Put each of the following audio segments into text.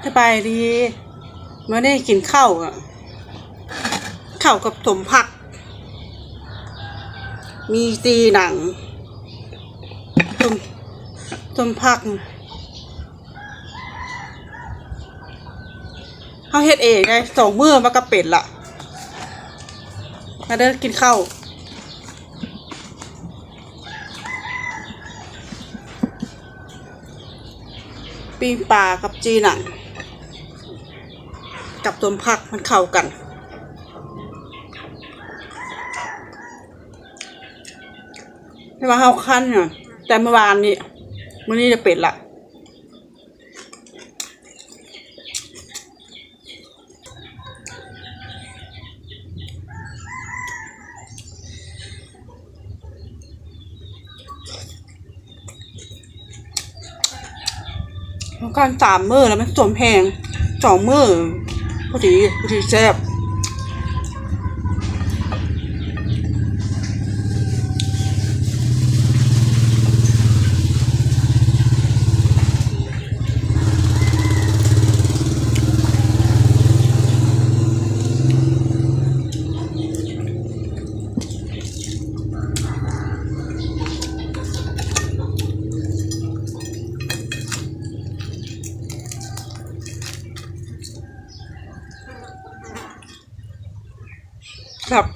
สบายดีเมื่อได้กินข้าวอ่ะข้าวกับต้มผักมีตีหนังต้มผักเขาเฮ็ดเองไง2 มื้อมันก็เป็ดละมาเด้อกินข้าวปิ้งปลากับจีหนังกับต้มผักมันเข้ากันไม่ว่าเขาคั้นเนี่ยแต่เมื่อวานนี้มื้อนี้จะเป็ดละการ3 มื้อแล้วมันสมแพง2 มื้อพอดีแซ่บครับ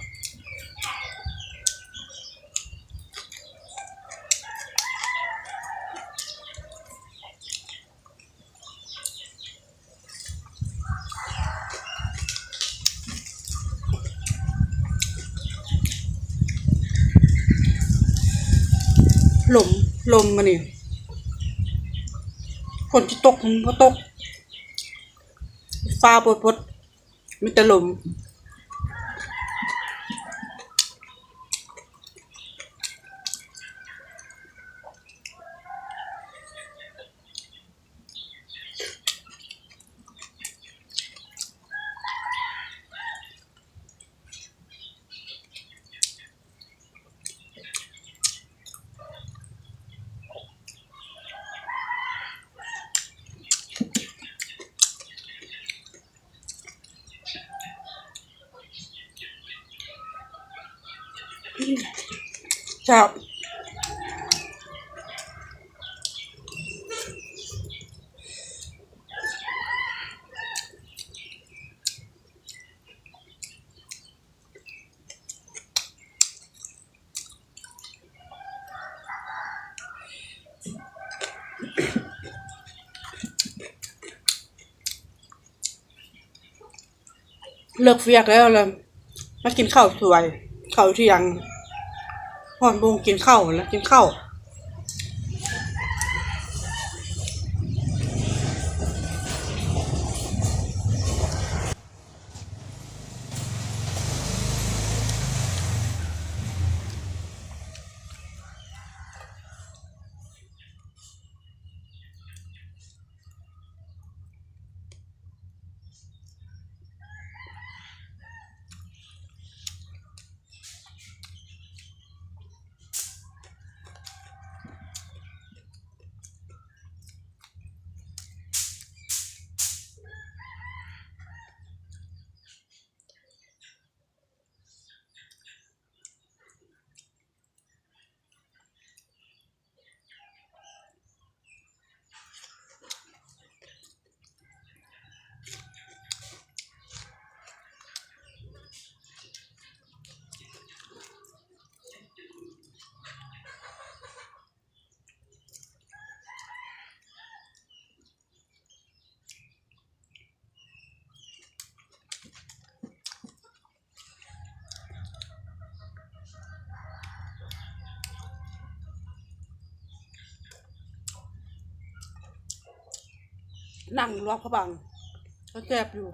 ลมมานี่ฝนจะตกมันก็ตกฟ้าปดมีแต่ลมครับเลิกเฟียกแล้วเลยมากินข้าวสวยข้าวเที่ยงพอนบุงกินข้าวแล้วกินข้าวนั่งรอพระบังก็แซ่บอยู่